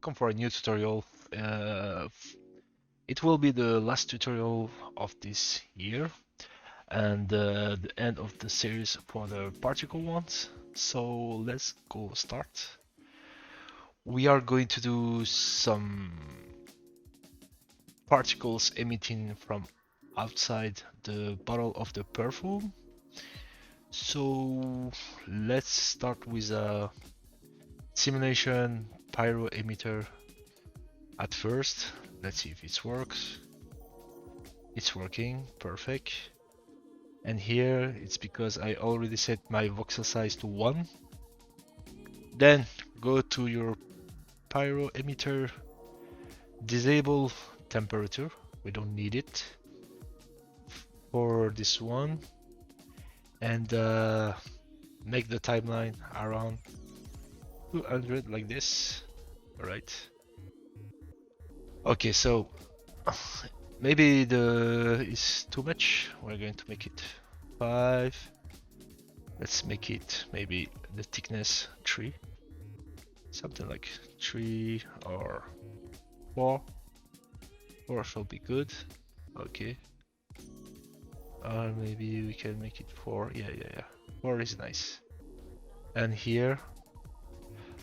welcome for a new tutorial. It will be the last tutorial of this year and the end of the series for the particle ones. So let's go start. We are going to do some particles emitting from outside the bottle of the perfume. So let's start with a simulation pyro emitter at first. Let's see if it works. It's working, perfect. And here it's because I already set my voxel size to 1. Then go to your pyro emitter, disable temperature, we don't need it for this one, and make the timeline around 200 like this. Alright. Okay, so maybe is too much. We're going to make it 5. Let's make it maybe the thickness 3. Something like 3 or 4. 4 should be good. Okay. Or maybe we can make it 4. Yeah. 4 is nice. And here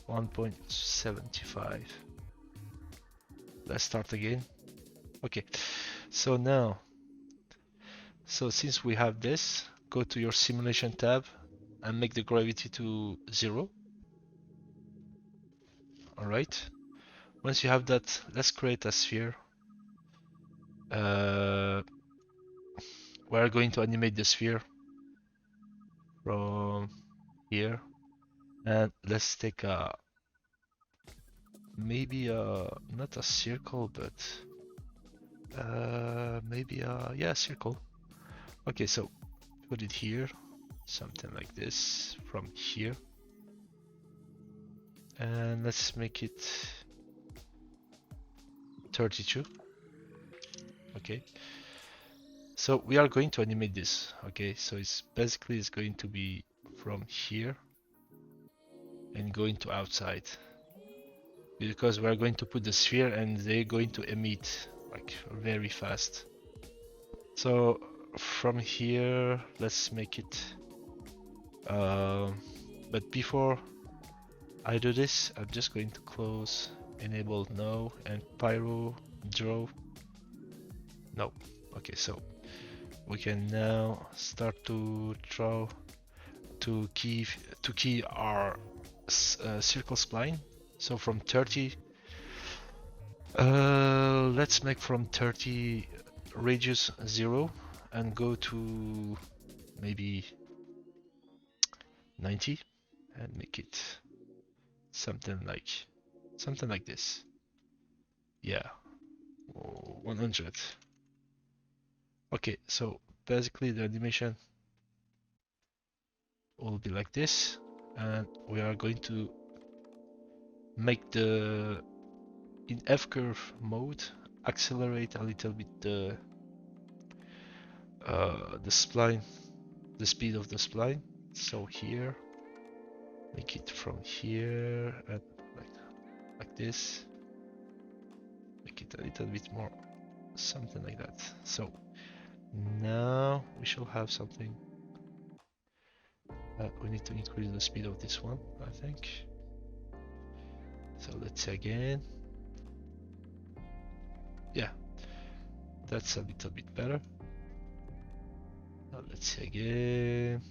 1.75. Let's start again. Okay. So now, since we have this, go to your simulation tab and make the gravity to 0. Alright. Once you have that, let's create a sphere. We're going to animate the sphere from here, and let's take a maybe not a circle, but maybe a circle. Okay, so put it here, something like this from here, and let's make it 32. Okay, so we are going to animate this. Okay, so it's going to be from here and going to outside, because we're going to put the sphere and they're going to emit like very fast. So from here, let's make it but before I do this, I'm just going to close enable no and pyro draw no. Okay, so we can now start to draw to key our circle spline. So from 30, let's make from 30 radius 0 and go to maybe 90 and make it something like this. Yeah, 100. Okay, so basically the animation will be like this, and we are going to make the in F curve mode accelerate a little bit the spline, the speed of the spline. So here, make it from here and like this. Make it a little bit more, something like that. So now we shall have something. We need to increase the speed of this one, I think. So let's say again. Yeah, that's a little bit better. Now let's see again.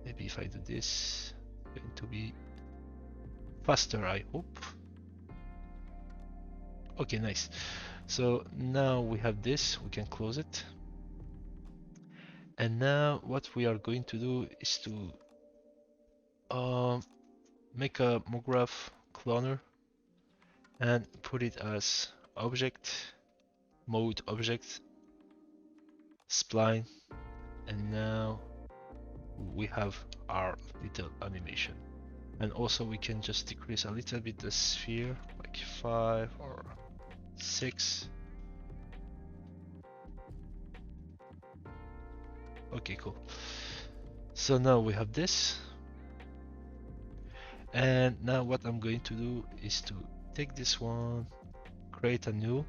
Maybe if I do this, it's going to be faster, I hope. Okay, nice. So now we have this, we can close it. And now what we are going to do is to make a MoGraph cloner and put it as object, mode object, spline, and now we have our little animation. And also we can just decrease a little bit the sphere, like 5 or 6. Okay, cool. So now we have this, And now what I'm going to do is to take this one, create a new,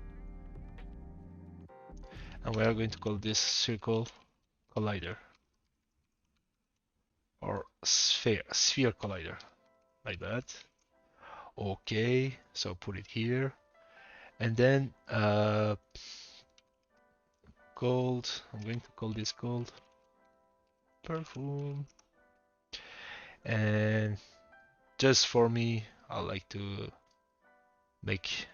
and we are going to call this circle collider or sphere collider. Like that. Okay, so put it here, and then gold. I'm going to call this gold perfume, and just for me, I like to make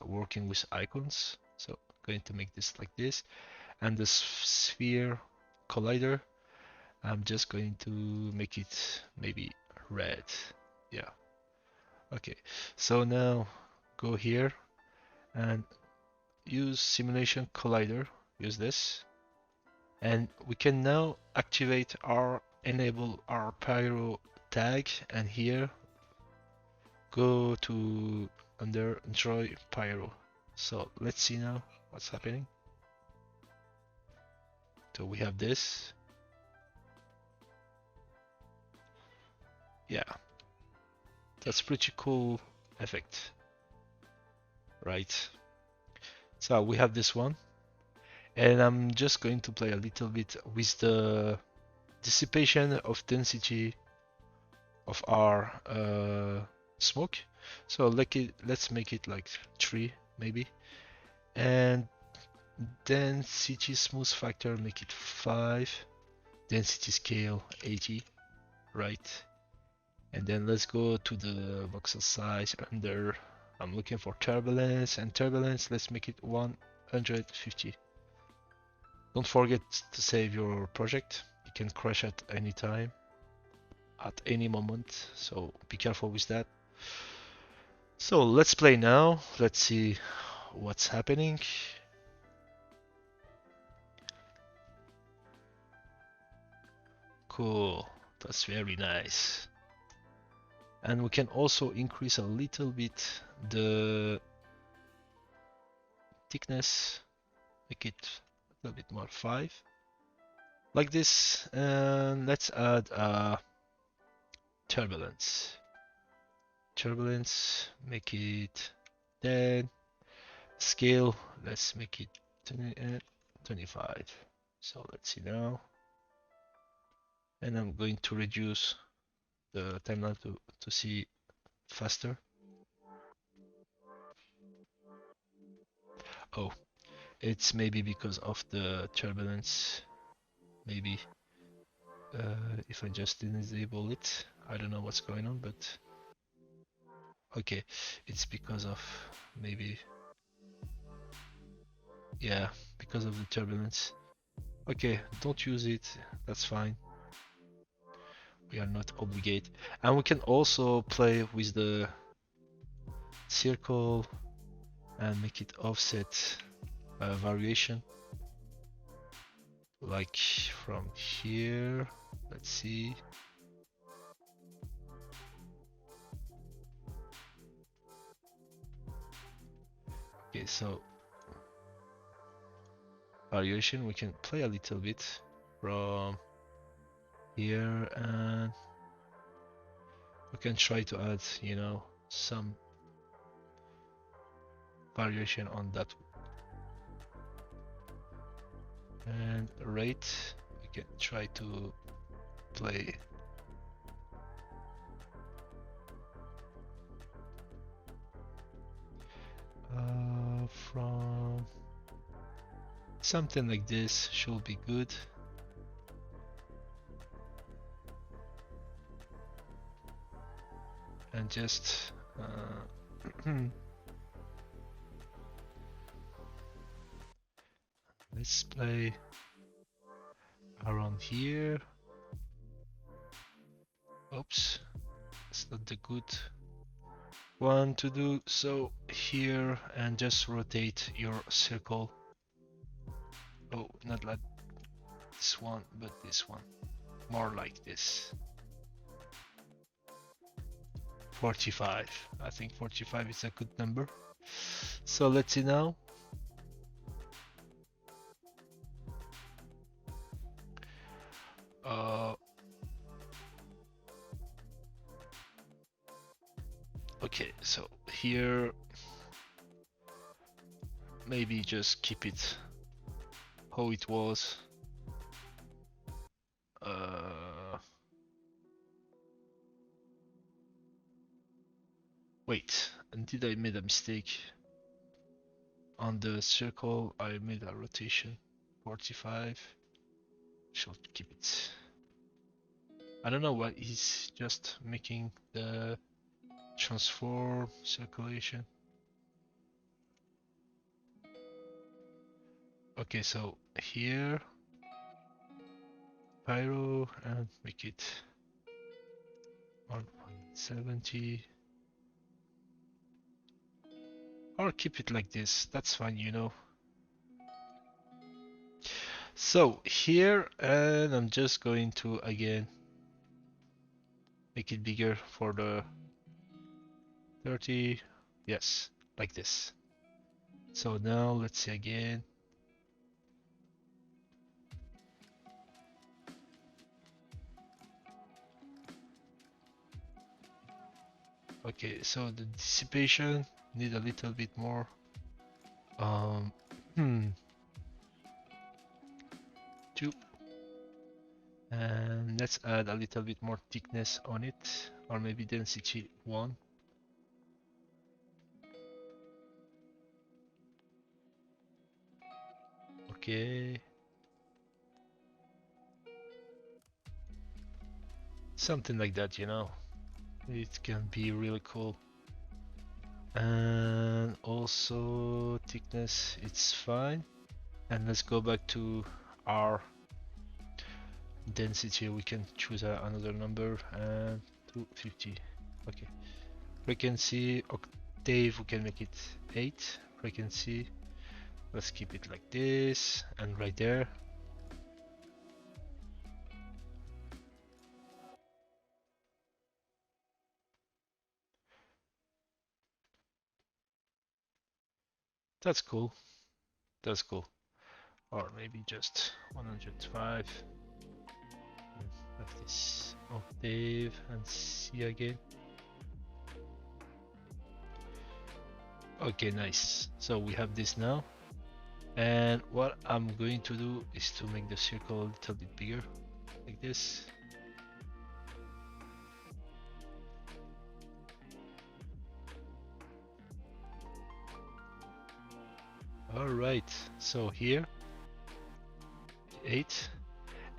working with icons. So I'm going to make this like this, and the sphere collider, I'm just going to make it maybe red. Yeah. Okay. So now go here and use simulation collider. Use this, and we can now activate our enable our pyro tag, and here go to under enjoy pyro. So let's see now what's happening. So we have this. Yeah, that's pretty cool effect, right? So we have this one, and I'm just going to play a little bit with the dissipation of density of our smoke. So let's make it like 3 maybe, and density smooth factor make it 5, density scale 80, right? And then let's go to the voxel size under. I'm looking for turbulence, and turbulence, let's make it 150. Don't forget to save your project. You can crash at any time, at any moment, so be careful with that. So let's play now. Let's see what's happening. Cool, that's very nice. And we can also increase a little bit the thickness, make it a little bit more 5, like this. And let's add turbulence. Turbulence, make it 10. Scale, let's make it 25. So let's see now. And I'm going to reduce the timeline to see faster. Oh, it's maybe because of the turbulence. Maybe if I just disable it, I don't know what's going on, but okay, it's because of maybe, yeah, because of the turbulence. Okay, don't use it, that's fine. We are not obligated. And we can also play with the circle and make it offset variation, like from here. Let's see. Okay, so variation, we can play a little bit from here, and we can try to add, you know, some variation on that. And rate, we can try to play from something like this should be good. And just let's play around here. Oops, it's not the good one to do. So here, and just rotate your circle. Oh, not like this one, but this one. More like this. 45. I think 45 is a good number. So let's see now. Uh, Okay, so here maybe just keep it how it was. Wait, and did I made a mistake? On the circle, I made a rotation 45. Should keep it. I don't know why he's just making the transform circulation. Okay, so here, Pyro, and make it 170. Or keep it like this, that's fine, you know. So here, and I'm just going to again make it bigger for the 30. Yes, like this. So now let's see again. Okay, so the dissipation need a little bit more. Hmm. 2. And let's add a little bit more thickness on it, or maybe density 1. Okay. Something like that, you know. It can be really cool. And also thickness, it's fine. And let's go back to our density. We can choose another number and 250. Okay. Frequency, octave, we can make it 8. Frequency, let's keep it like this, and right there. That's cool. That's cool. Or maybe just 105. Have this octave and C again. Okay, nice. So we have this now. And what I'm going to do is to make the circle a little bit bigger, like this. Alright, so here, 8.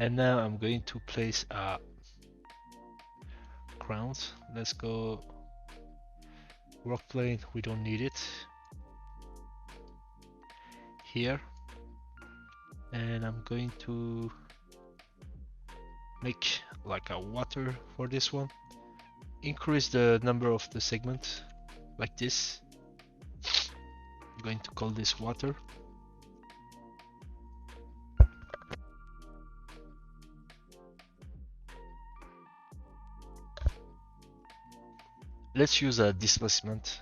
And now I'm going to place a crowns. Let's go work plane, we don't need it. Here. And I'm going to make like a water for this one. Increase the number of the segment like this. I'm going to call this water. Let's use a displacement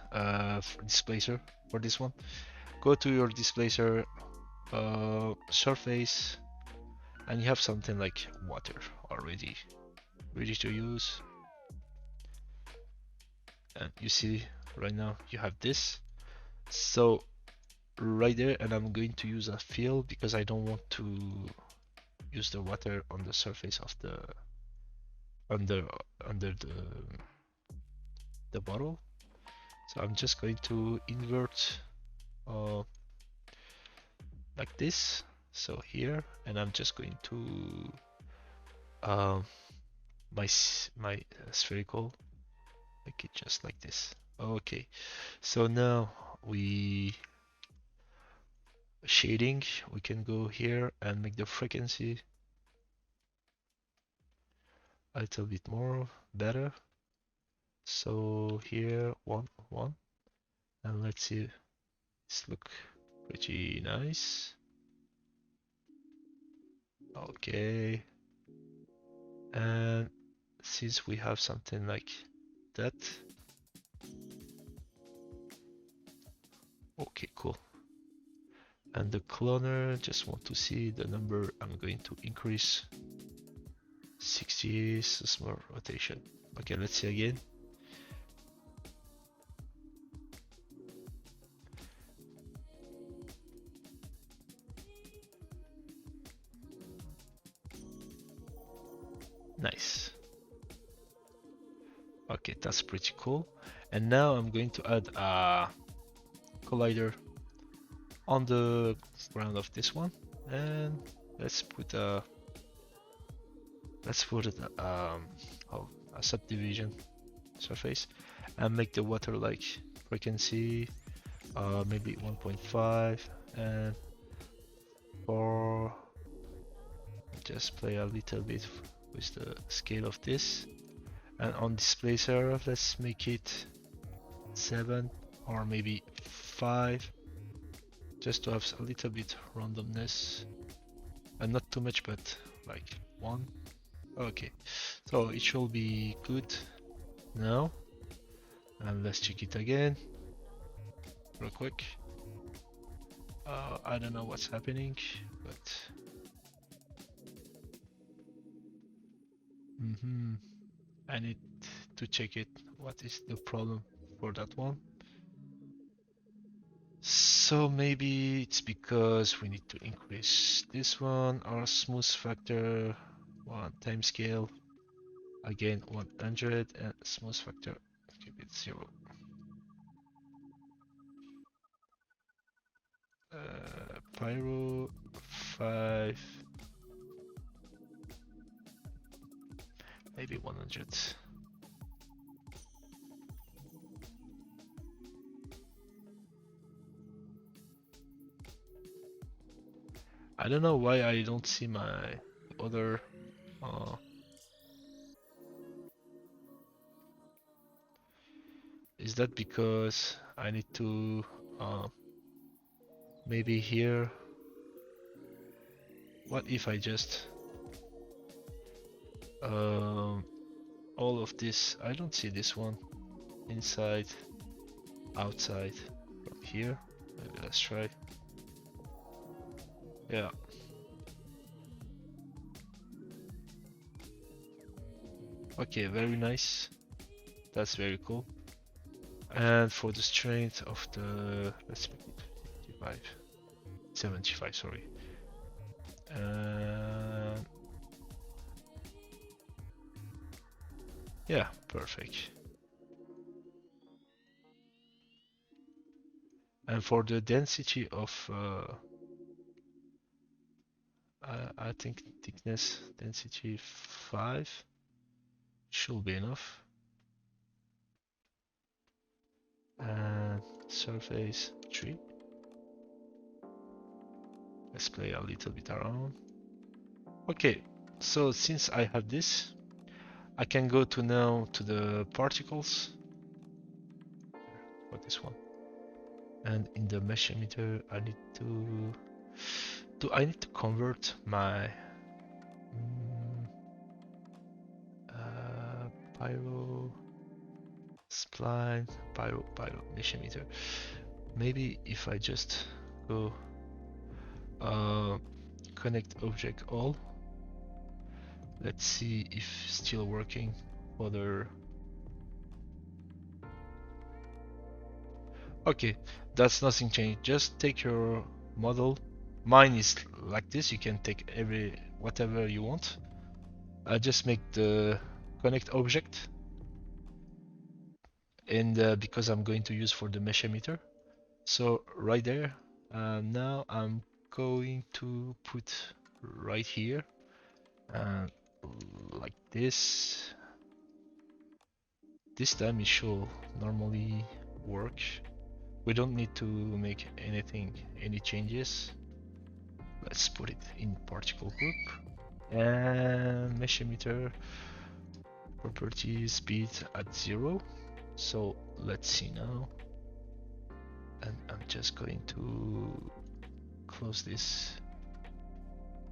displacer for this one. Go to your displacer surface, and you have something like water already ready to use. And you see right now you have this. So right there, and I'm going to use a fill because I don't want to use the water on the surface of the under the bottle. So I'm just going to invert like this. So here, and I'm just going to my spherical, make it just like this. Okay, so now we shading, we can go here and make the frequency a little bit more better. So here 1 1, and let's see, this look pretty nice. Okay, and since we have something like that, okay, cool. And the cloner, just want to see the number. I'm going to increase 60, so small rotation. Okay, let's see again. Nice. Okay, that's pretty cool. And now I'm going to add a collider on the ground of this one, and let's put a oh, a subdivision surface and make the water like frequency maybe 1.5, and for just play a little bit with the scale of this. And on displacer, let's make it 7 or maybe 5, just to have a little bit randomness, and not too much, but like 1. Okay, so it should be good now. And let's check it again real quick. I don't know what's happening, but I need to check it. What is the problem for that one? So maybe it's because we need to increase this one, our smooth factor, one time scale, again 100, and smooth factor, keep it 0. Pyro 5, maybe 100. I don't know why I don't see my other is that because I need to maybe here, what if I just all of this, I don't see this one, inside, outside, from here, maybe let's try, yeah. Okay, very nice, that's very cool. And for the strength of the, let's make it 55, 75, sorry. Yeah, perfect. And for the density of, I think thickness density 5 should be enough. And surface 3. Let's play a little bit around. Okay, so since I have this, I can go to now to the particles for this one. And in the mesh emitter, I need to convert my pyro spline, pyro mesh emitter. Maybe if I just go connect object all, let's see if still working. Other, okay, that's nothing changed. Just take your model. Mine is like this. You can take whatever you want. I just make the connect object, and because I'm going to use for the mesh emitter. So right there. Now I'm going to put right here, like this. This time it should normally work. We don't need to make any changes. Let's put it in particle group, and mesh emitter property speed at 0. So let's see now, and I'm just going to close this.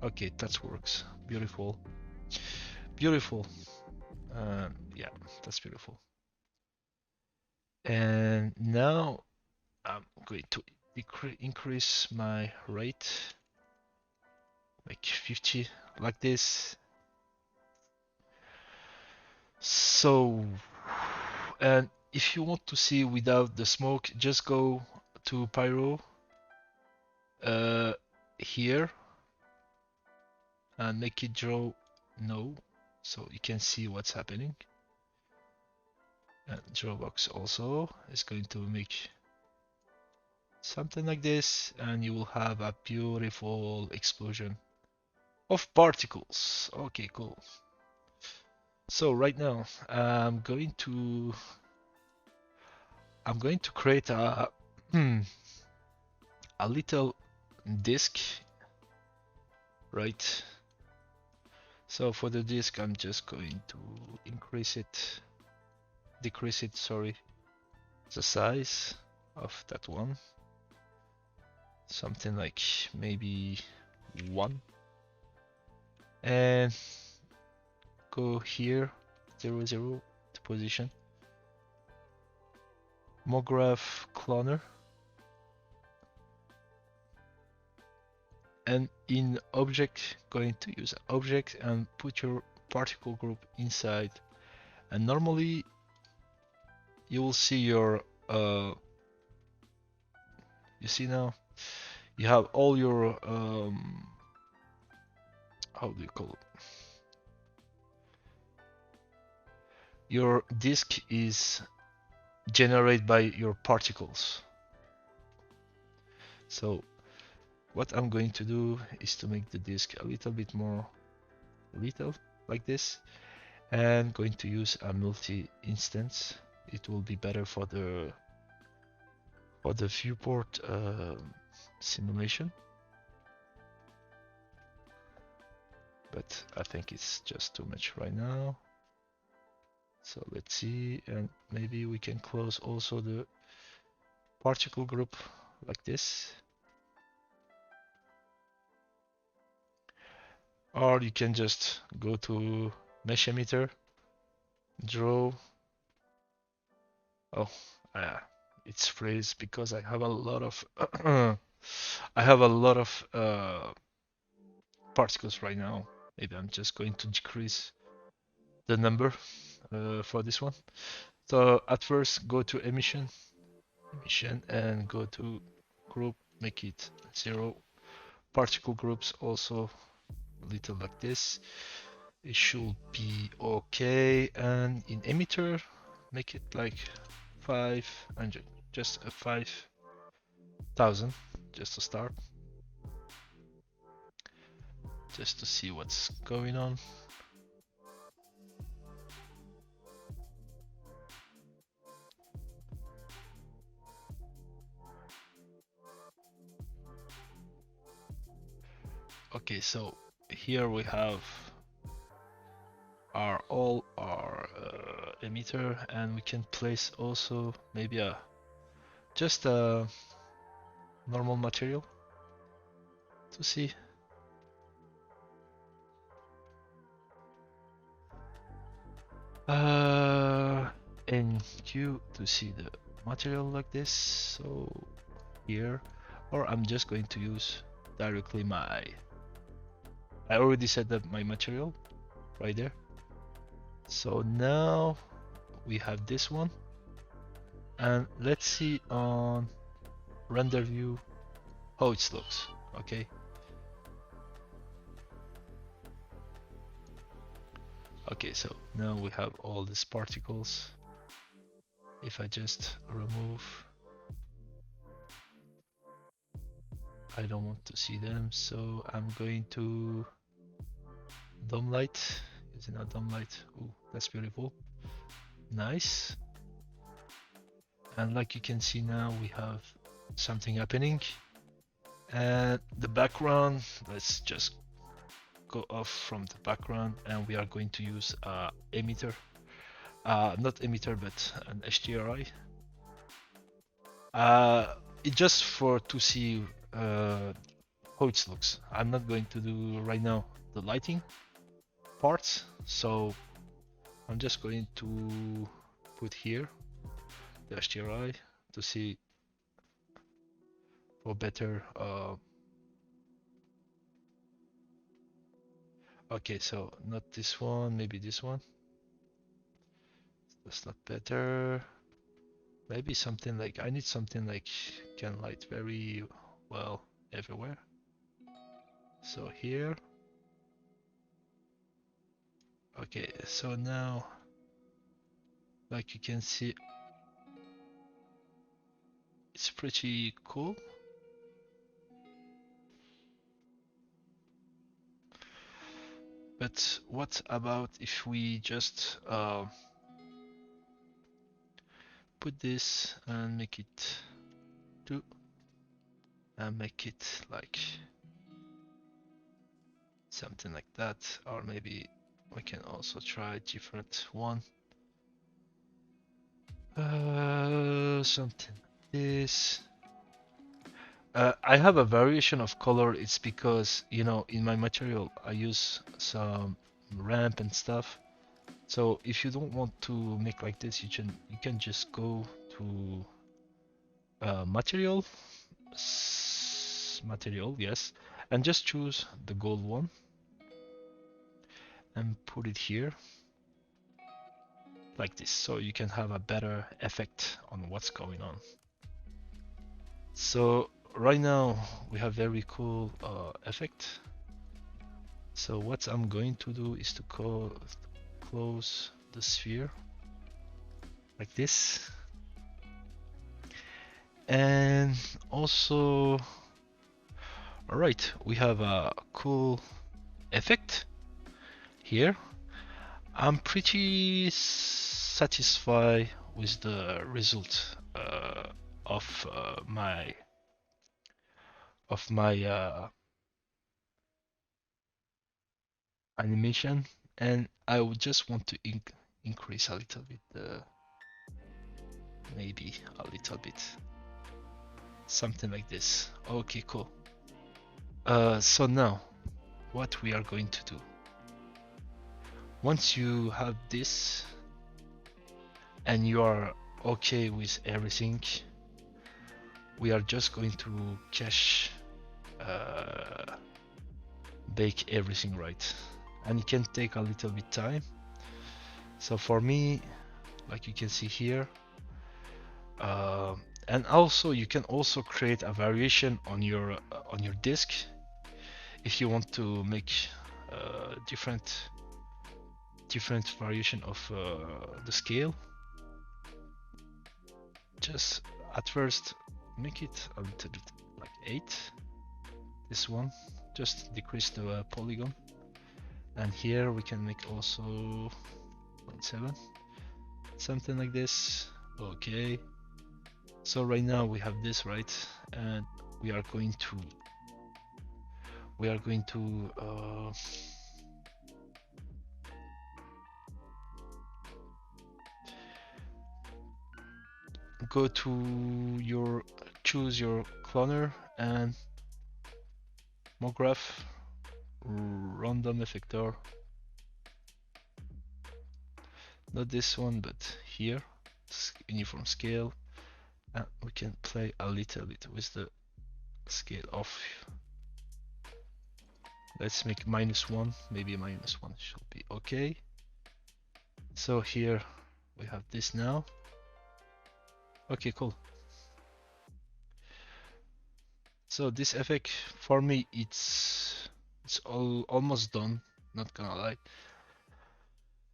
Okay, that works. Beautiful, beautiful. Yeah, that's beautiful. And now I'm going to increase my rate, like 50, like this. So, and if you want to see without the smoke, just go to Pyro here and make it draw no. so you can see what's happening. And Drawbox also is going to make something like this, and you will have a beautiful explosion of particles. Okay, cool. So right now I'm going to create a a little disk, right? So for the disk, I'm just going to decrease it, sorry, the size of that one. Something like maybe 1. And go here, 0, 0 to position. Mograph cloner. And in object, going to use object and put your particle group inside. And normally you will see your you see now you have all your how do you call it, your disk is generated by your particles. So what I'm going to do is to make the disk a little bit more little, like this, and going to use a multi instance. It will be better for the viewport simulation, but I think it's just too much right now. So let's see, and maybe we can close also the particle group like this. Or you can just go to mesh emitter, draw. Oh, it's freeze because I have a lot of I have a lot of particles right now. Maybe I'm just going to decrease the number for this one. So at first go to emission, and go to group, make it 0. Particle groups also a little like this. It should be okay. And in emitter, make it like 500, just a 5,000, just to start, just to see what's going on. Okay, so here we have all our emitter, and we can place also maybe just a normal material to see. NQ to see the material like this. So here, or I'm just going to use directly I already set up my material right there. So now we have this one, and let's see on render view how it looks. Okay. Okay, so now we have all these particles. If I just remove, I don't want to see them, so I'm going to dome light, using a dome light. Oh, that's beautiful. Nice. And like you can see now, we have something happening. And the background, let's just go off from the background, and we are going to use emitter. Not emitter, but an HDRI. It's just for to see how it looks. I'm not going to do right now the lighting parts, so I'm just going to put here the HDRI to see for better. Okay, so not this one, maybe this one. That's not better. Maybe something like, I need something like can light very well everywhere. So here. Okay, so now, like you can see, it's pretty cool. But what about if we just put this and make it 2 and make it like something like that, or maybe we can also try a different one. Something like this. I have a variation of color. It's because, you know, in my material I use some ramp and stuff. So if you don't want to make like this, you can just go to material, material, yes, and just choose the gold one and put it here like this, so you can have a better effect on what's going on. So right now we have very cool effect. So what I'm going to do is to close the sphere like this, and also, all right, we have a cool effect here. I'm pretty satisfied with the result of my animation, and I would just want to increase a little bit, maybe a little bit, something like this. Okay, cool. So now, what we are going to do? Once you have this and you are okay with everything, we are just going to cache, bake everything right, and it can take a little bit time. So for me, like you can see here, and also you can also create a variation on your disk if you want to make different variation of the scale. Just at first make it a little bit like 8, this one, just decrease the polygon, and here we can make also 0.7, something like this. Okay, so right now we have this, right, and we are going to go to your, choose your cloner and MoGraph random effector, not this one but here, uniform scale, and we can play a little bit with the scale off. Let's make -1, maybe -1 should be okay. So here we have this now. Okay, cool. So this effect for me, it's almost done, not gonna lie.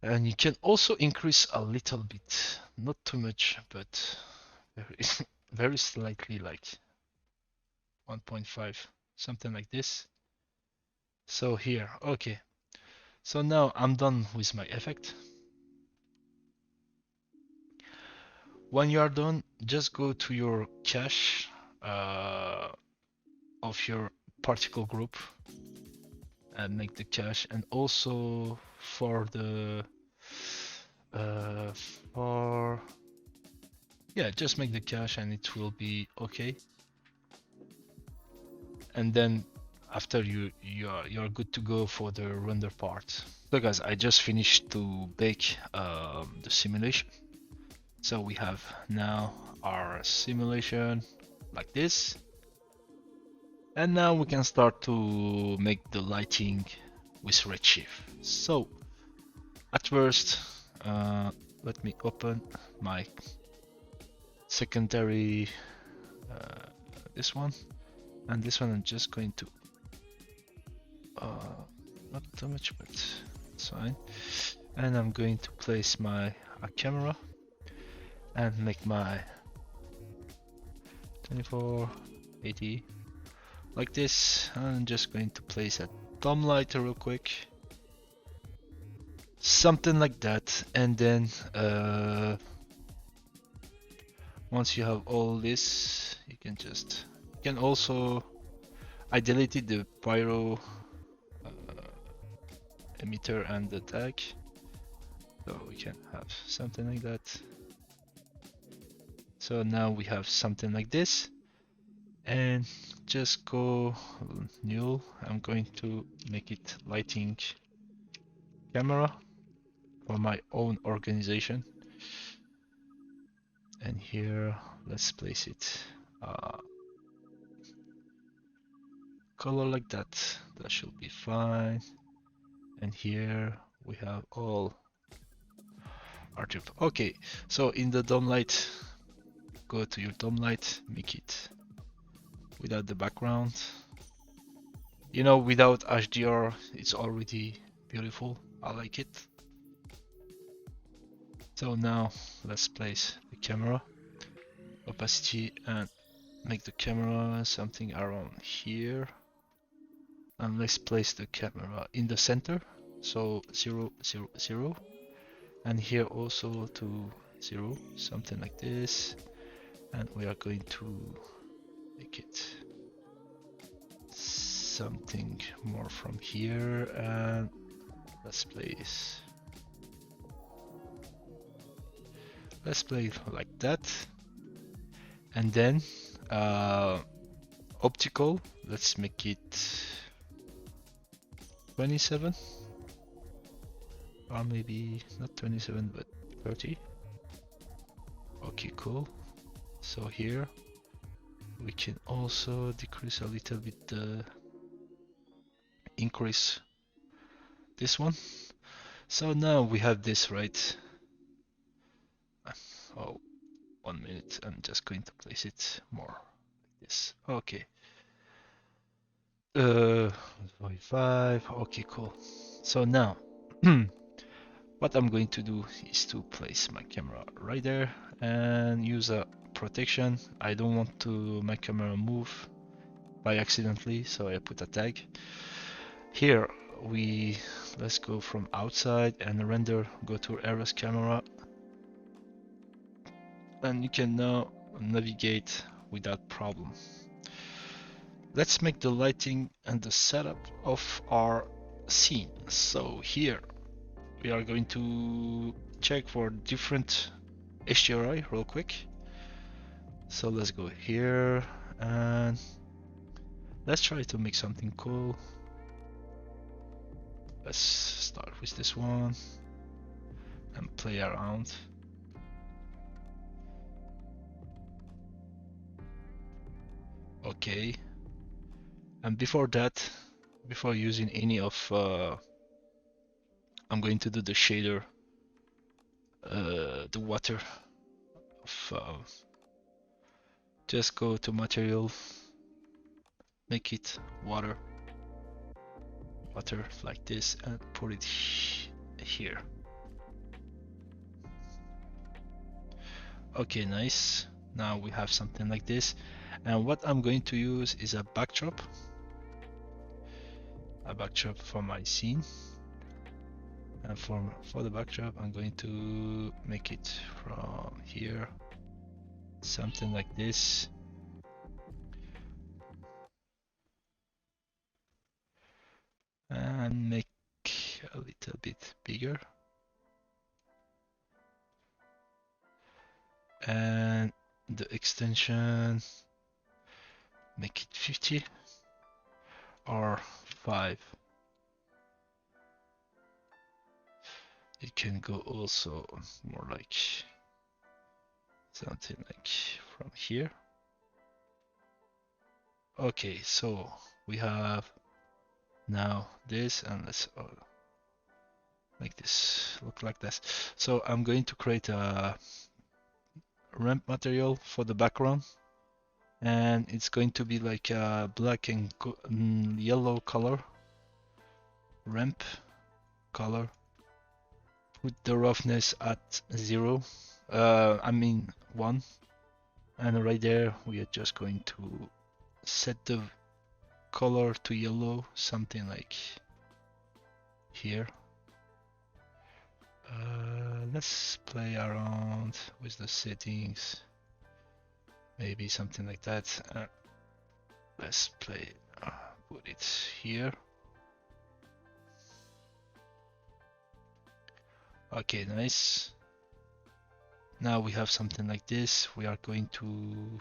And you can also increase a little bit, not too much, but very, very slightly, like 1.5, something like this. So here, okay. So now I'm done with my effect. When you are done, just go to your cache of your particle group and make the cache, and also for the uh, for yeah, just make the cache and it will be okay. And then after you're good to go for the render part. So guys, I just finished to bake the simulation. So we have now our simulation like this, and now we can start to make the lighting with Redshift. So at first, let me open my secondary, this one, and this one I'm just going to not too much, but it's fine. And I'm going to place my camera and make my 2480 like this. I'm just going to place a dome light real quick, something like that. And then once you have all this, you can also, I deleted the pyro emitter and the tag, so we can have something like that. So now we have something like this, and just go new. I'm going to make it lighting camera for my own organization, and here let's place it color like that. That should be fine. And here we have all artifact. Okay, so in the dome light, go to your dome light, make it without the background. You know, without HDR, it's already beautiful. I like it. So now let's place the camera, opacity, and make the camera something around here. And let's place the camera in the center. So 0, 0, 0. And here also to 0, something like this. And we are going to make it something more from here, and let's place like that. And then optical, let's make it 27, or maybe not 27 but 30. Okay, cool. So here we can also decrease a little bit the increase this one. So now we have this, right? Oh, 1 minute. I'm just going to place it more like this. Okay. 45. Okay, cool. So now what I'm going to do is to place my camera right there and use a protection. I don't want to my camera move by accidentally, so I put a tag. Here let's go from outside and render, go to Eros camera, and you can now navigate without problem. Let's make the lighting and the setup of our scene. So here we are going to check for different HDRI real quick. So let's go here and let's try to make something cool. Let's start with this one and play around. Okay. And before that, before using any of, I'm going to do the shader, the water of, just go to material, make it water like this, and put it here. Okay, nice. Now we have something like this, and what I'm going to use is a backdrop for my scene. And for the backdrop, I'm going to make it from here, something like this. And make a little bit bigger. And the extension, make it 50 or 5. It can go also more like something like from here. Okay, so we have now this, and let's make this look like this. So I'm going to create a ramp material for the background, and it's going to be like a black and yellow color ramp color. put the roughness at 0. I mean 1. And right there we are just going to set the color to yellow, something like here. Let's play around with the settings, maybe something like that. Let's play, put it here. Okay, nice. Now we have something like this. We are going to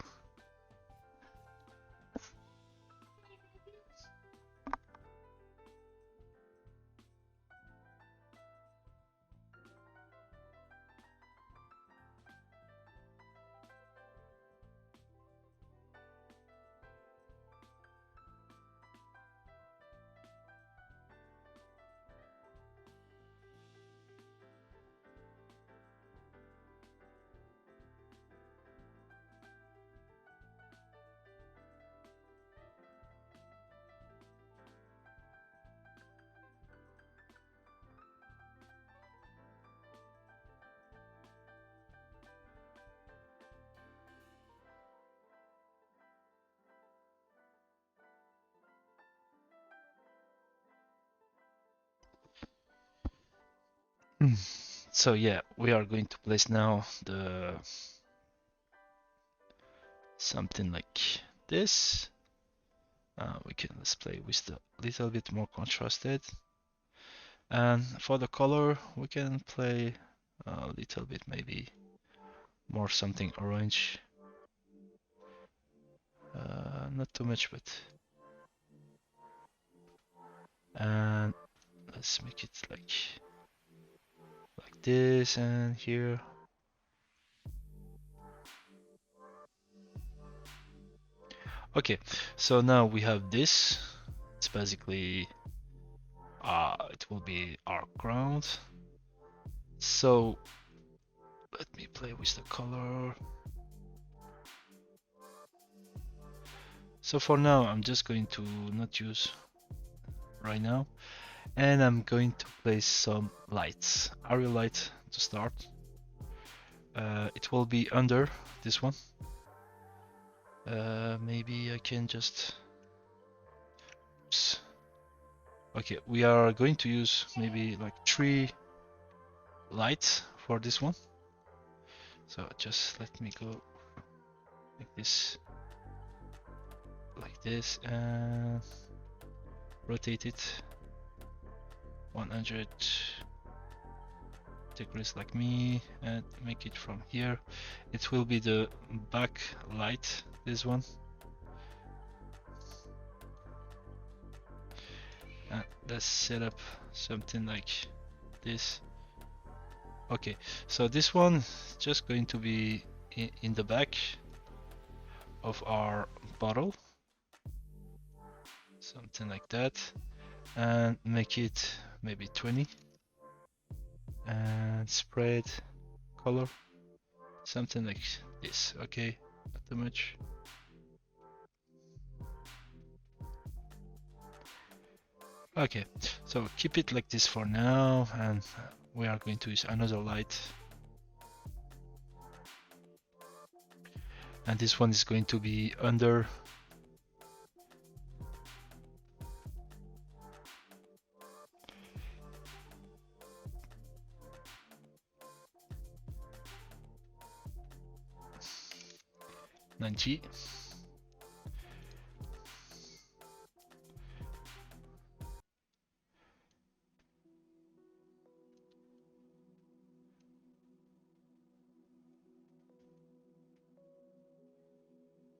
so yeah, we are going to place now the something like this. We can let's play with the little bit more contrasted, and for the color we can play a little bit maybe more something orange. Not too much, but and let's make it like this, and here. Okay, so now we have this. It's basically it will be our ground. So let me play with the color. So for now I'm just going to not use right now, and I'm going to place some lights, area light to start. It will be under this one. Maybe I can just, oops. Okay, we are going to use maybe like 3 lights for this one. So just let me go like this, and rotate it 100 degrees like me, and make it from here. It will be the back light, this one. And let's set up something like this. Okay, so this one is just going to be in the back of our bottle, something like that, and make it maybe 20, and spread color something like this. Okay, not too much. Okay, so keep it like this for now, and we are going to use another light, and this one is going to be under. G.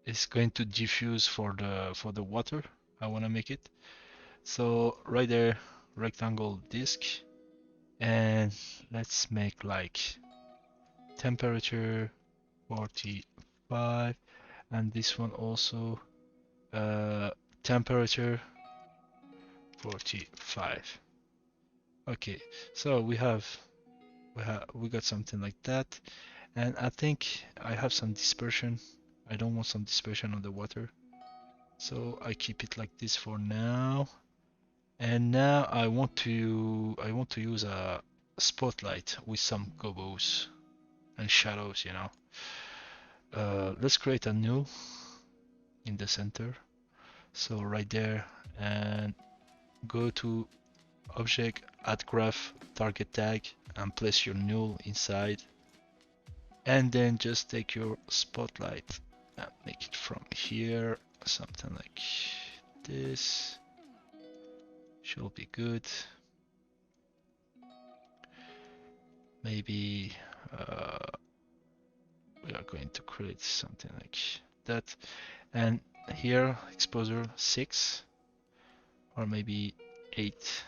It's going to diffuse for the water. I want to make it. So right there, rectangle disk, and let's make like temperature 45, and this one also temperature 45. Okay, so we got something like that, and I think I have some dispersion. I don't want some dispersion on the water, so I keep it like this for now. And now I want to use a spotlight with some gobos and shadows, you know. Let's create a new in the center. So right there, and go to object, add graph, target tag, and place your null inside. And then just take your spotlight and make it from here, something like this. Should be good. Maybe we are going to create something like that. And here, exposure 6 or maybe 8.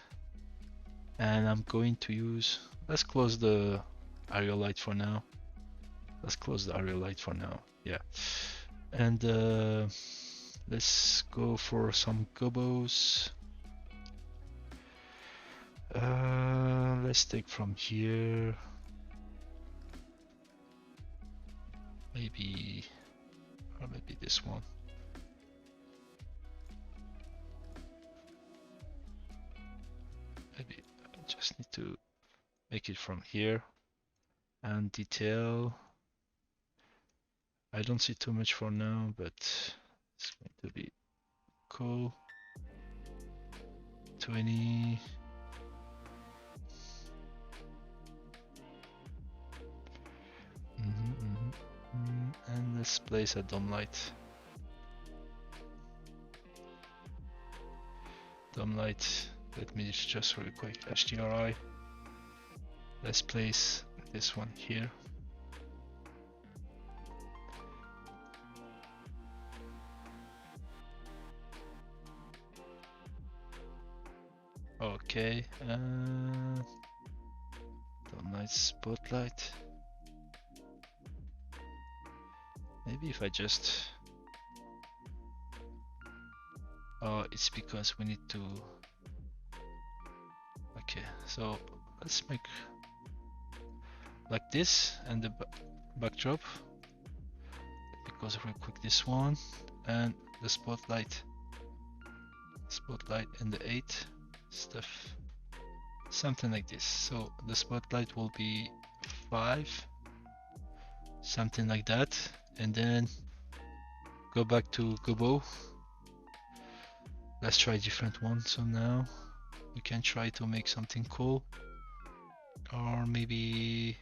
And I'm going to use, let's close the area light for now. Let's close the area light for now. Yeah. And let's go for some gobos. Let's take from here. Maybe, or maybe this one. Maybe I just need to make it from here. And detail. I don't see too much for now, but it's going to be cool. 20. And let's place a dome light. Dome light. Let me just really quick HDRI. Let's place this one here. Okay, dome light spotlight. Maybe if I just, oh, it's because we need to, okay, so let's make like this, and the backdrop, because real quick this one, and the spotlight and the 8 stuff, something like this. So the spotlight will be 5, something like that, and then go back to Gobo. Let's try a different one. So now we can try to make something cool, or maybe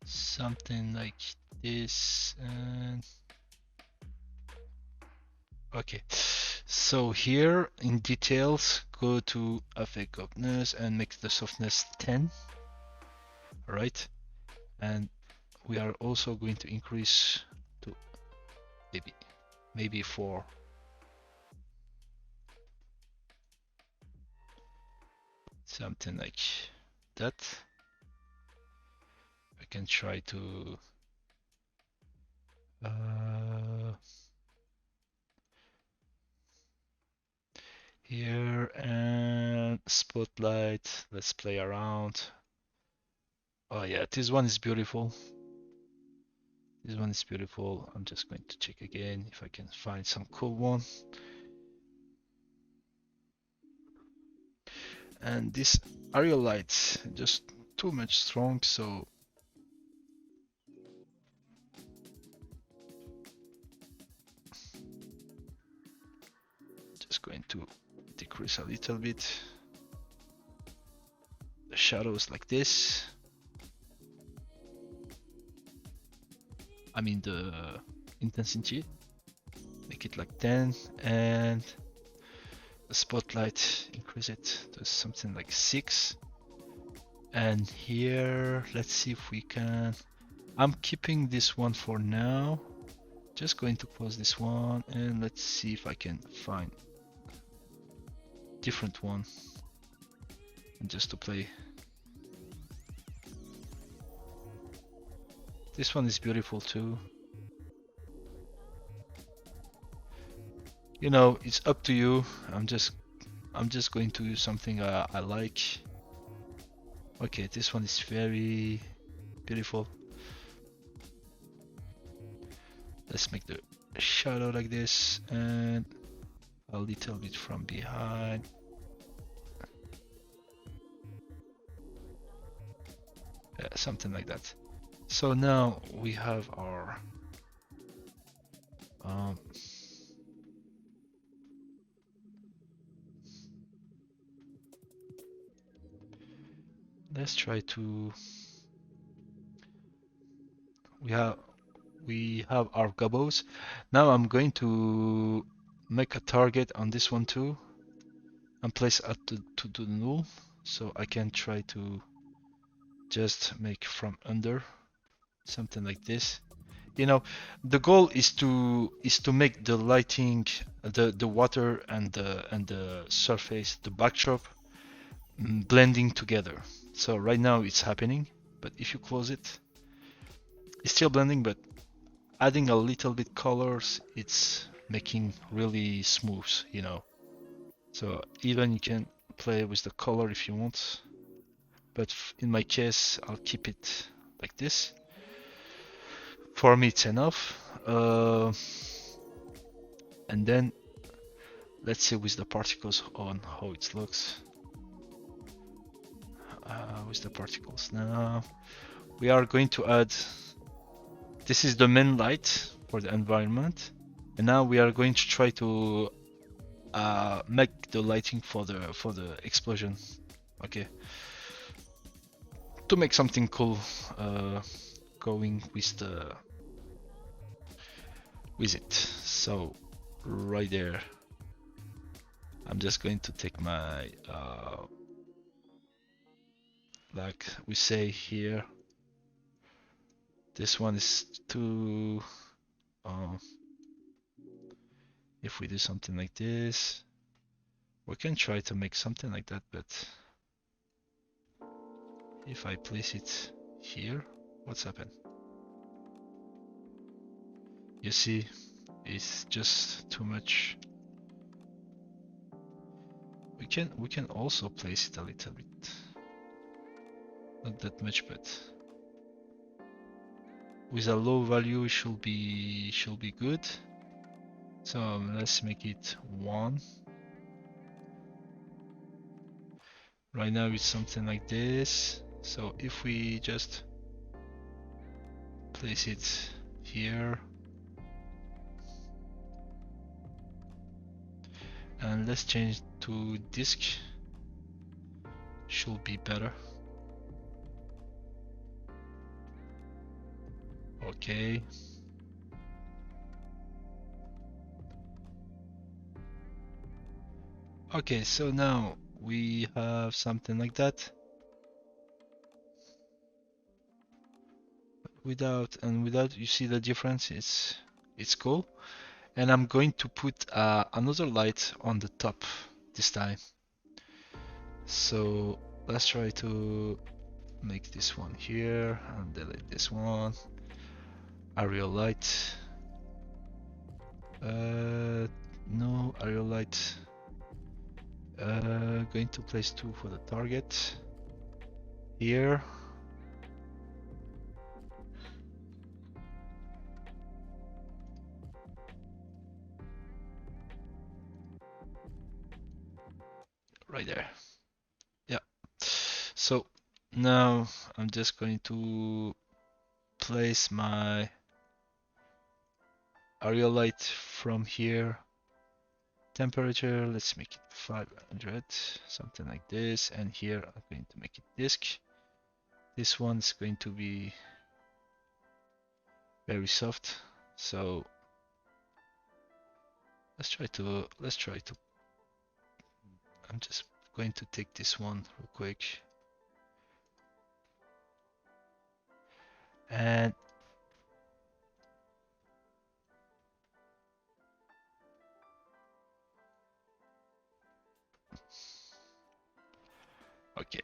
something like this. And okay, so here in details, go to affect softness and make the softness 10. All right, and we are also going to increase to maybe 4. Something like that. I can try to here, and spotlight. Let's play around. Oh yeah, this one is beautiful. This one is beautiful. I'm just going to check again if I can find some cool one. And this area light just too much strong, so just going to decrease a little bit the shadows like this. I mean the intensity, make it like 10, and the spotlight, increase it to something like 6. And here, let's see if we can, I'm keeping this one for now. Just going to close this one, and let's see if I can find different one, and just to play. This one is beautiful too. You know, it's up to you. I'm just going to use something I like. Okay, this one is very beautiful. Let's make the shadow like this, and a little bit from behind. Yeah, something like that. So now we have our let's try to we have our gobos. Now I'm going to make a target on this one too and place it to the null, so I can try to just make from under something like this. You know, the goal is to make the lighting, the water and the surface, the backdrop blending together. So right now it's happening, but if you close it, it's still blending, but adding a little bit colors, it's making really smooth, you know. So even you can play with the color if you want, but in my case, I'll keep it like this. For me, it's enough. And then let's see with the particles on how it looks. With the particles now, we are going to add. This is the main light for the environment, and now we are going to try to make the lighting for the explosion. Okay. To make something cool, going with it. So right there, I'm just going to take my like we say here. This one is too. If we do something like this, we can try to make something like that, but if I place it here, what's happened? You see, it's just too much. We can also place it a little bit, not that much, but with a low value should be good. So let's make it 1. Right now it's something like this. So if we just place it here, and let's change to disk, should be better. Okay. Okay, so now we have something like that. Without, you see the difference, it's cool. And I'm going to put another light on the top this time. So let's try to make this one here and delete this one. Aerial light. No aerial light. Going to place 2 for the target. Here. Right there. Yeah. So now I'm just going to place my aerial light from here. Temperature, let's make it 500, something like this. And here I'm going to make it disk. This one's going to be very soft. So let's try to I'm just going to take this one real quick. And okay.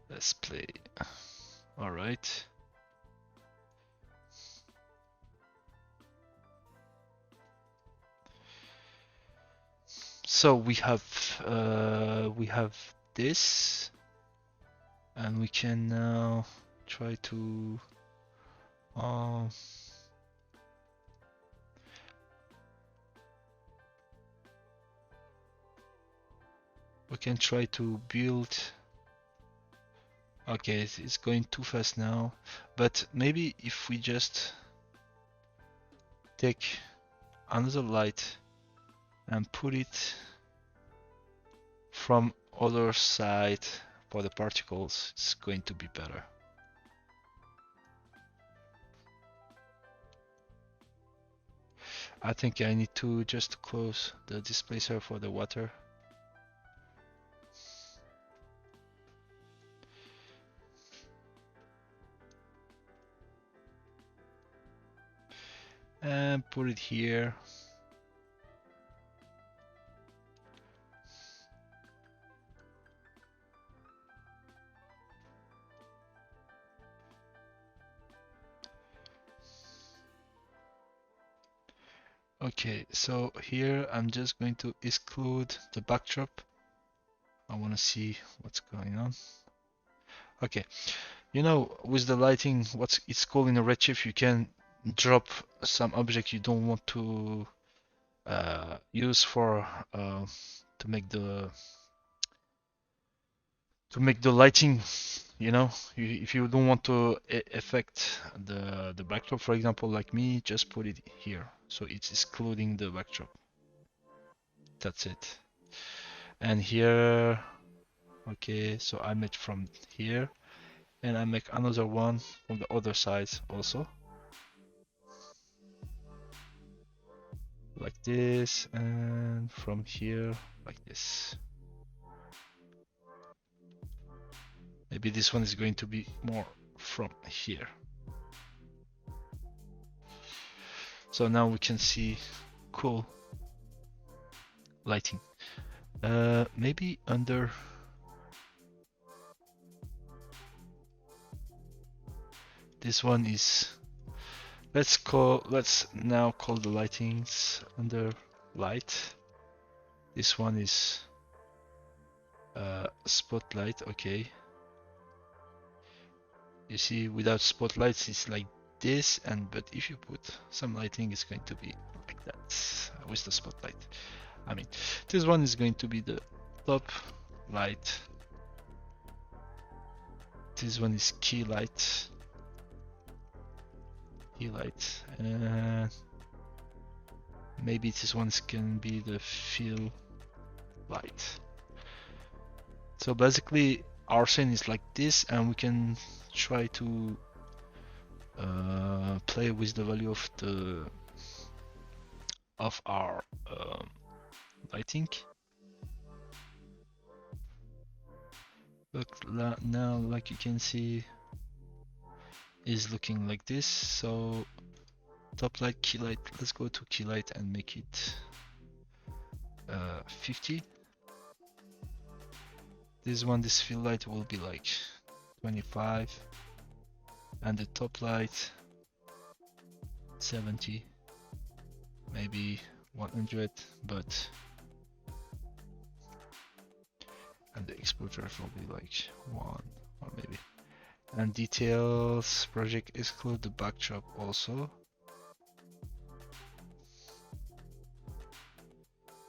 Let's play. All right. So we have this, and we can now try to We can try to build. Okay, it's going too fast now, but maybe if we just take another light and put it from other side for the particles, it's going to be better. I think I need to just close the displacer for the water. And put it here. Okay, so here I'm just going to exclude the backdrop. I want to see what's going on. Okay, you know, with the lighting, what's it's called in a Redshift, you can drop some object you don't want to use for to make the lighting. You know, if you don't want to affect the backdrop, for example, like me, just put it here, so it's excluding the backdrop. That's it. And here, okay, so I made from here, and I make another one from the other side also, like this, and from here like this. Maybe this one is going to be more from here. So now we can see cool lighting. Maybe under this one is, let's now call the lightings under light. This one is spotlight. Okay, you see, without spotlights it's like this, and but if you put some lighting, it's going to be like that with the spotlight. I mean, this one is going to be the top light. This one is key light. Key light. Maybe this one can be the fill light. So basically, our scene is like this, and we can try to play with the value of our lighting. But now, like you can see, is looking like this. So top light, key light. Let's go to key light and make it 50. This one, this fill light will be like 25, and the top light 70, maybe 100, but and the exposure will be like 1 or maybe. And details project exclude the backdrop also.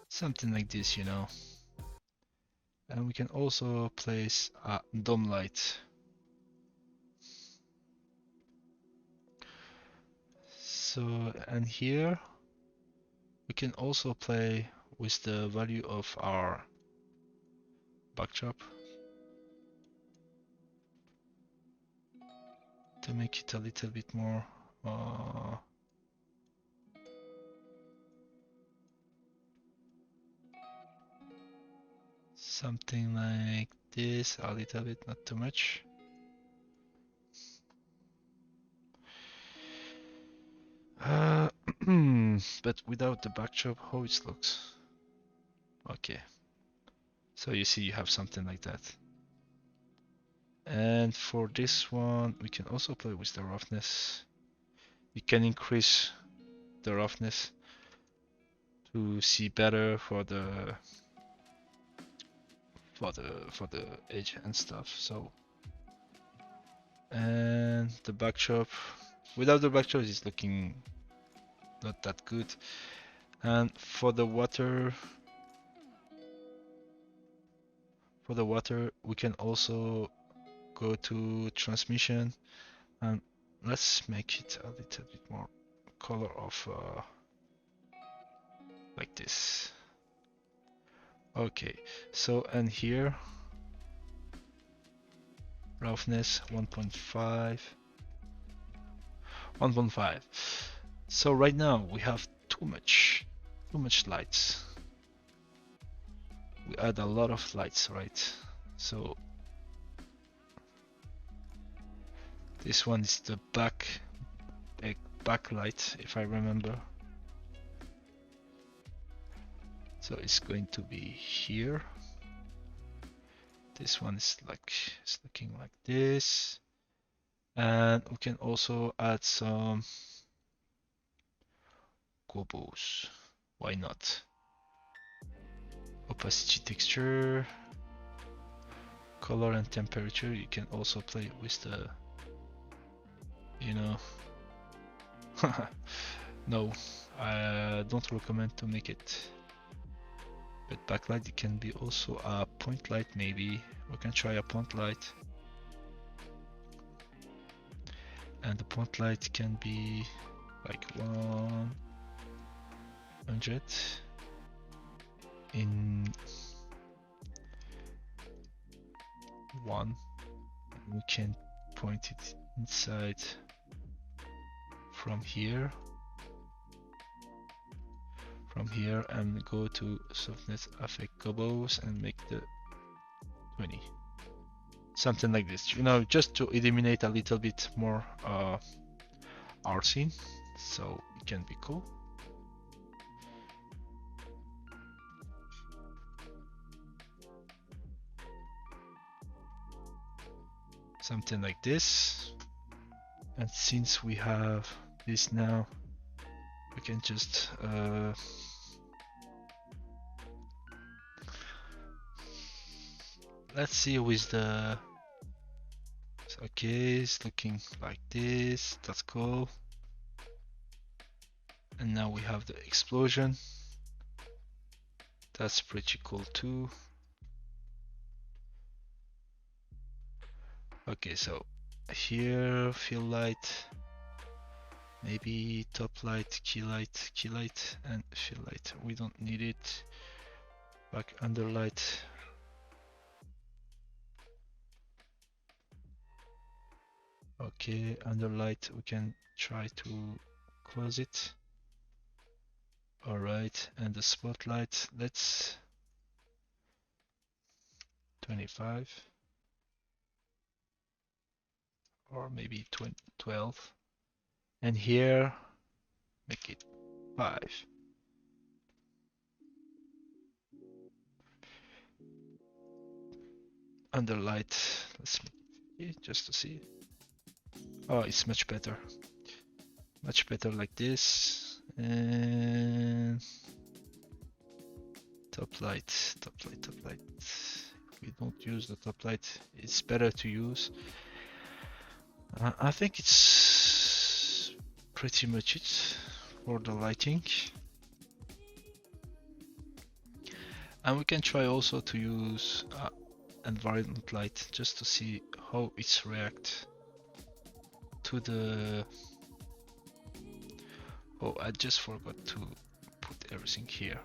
Something like this, you know. And we can also place a dome light. So, and here we can also play with the value of our backdrop to make it a little bit more something like this, a little bit, not too much. But without the backdrop, how it looks. Okay, so you see you have something like that. And for this one, we can also play with the roughness. You can increase the roughness to see better for the edge and stuff. So, and the backdrop, without the backdrop, is looking not that good. And for the water, for the water. We can also go to transmission, and let's make it a little bit more color of like this. Okay, so and here roughness 1.5. So right now we have too much lights. We add a lot of lights, right? So this one is the backlight, if I remember. So it's going to be here. This one is looking like this. And we can also add some gobos. Why not? Opacity, texture, color and temperature. You can also play with the, you know. No, I don't recommend to make it. But backlight, it can be also a point light maybe. We can try a point light. And the point light can be like 100 in 1. We can point it inside from here and go to softness affect gobos and make the 20, something like this, you know, just to eliminate a little bit more artsy, so it can be cool. Something like this. And since we have this now, we can just let's see with the, okay, it's looking like this. That's cool. And now we have the explosion. That's pretty cool too. Okay, so here fill light, maybe top light, key light, and fill light. We don't need it. Back under light. Okay, under light we can try to close it. Alright, and the spotlight, let's 25 or maybe 12, and here make it 5. Under light, let's make it just to see. Oh, it's much better like this. And top light. We don't use the top light, it's better to use. I think it's pretty much it for the lighting. And we can try also to use environment light just to see how it's react to the. Oh, I just forgot to put everything here.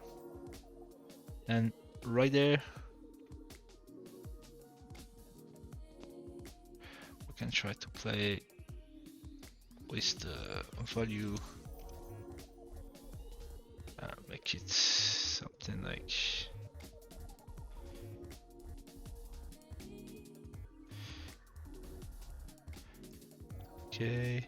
And right there, we can try to play with the value. Make it something like. Okay.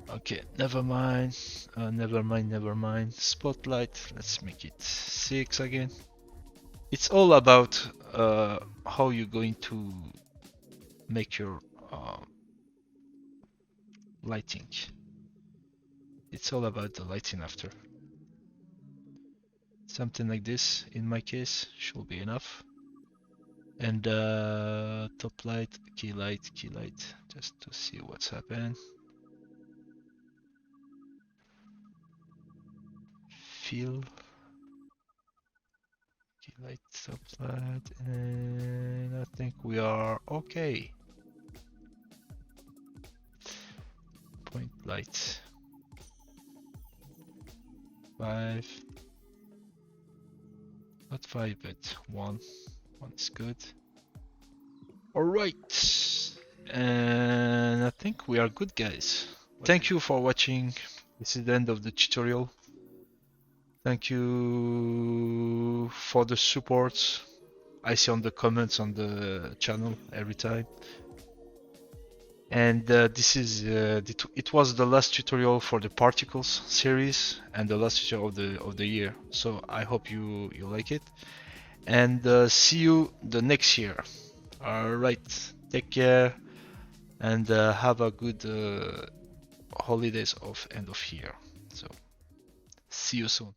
Okay, never mind. Never mind. Spotlight, let's make it 6 again. It's all about how you're going to make your lighting. It's all about the lighting after. Something like this, in my case, should be enough. And top light, key light, just to see what's happened. Fill, key light, top light, and I think we are okay. Point light, 5, not 5 but 1. 1 is good. Alright, and I think we are good, guys. Thank you for watching. This is the end of the tutorial. Thank you for the support I see on the comments on the channel every time. And it was the last tutorial for the particles series and the last tutorial of the year. So I hope you like it, and see you the next year. All right, take care, and have a good holidays of end of year. So see you soon.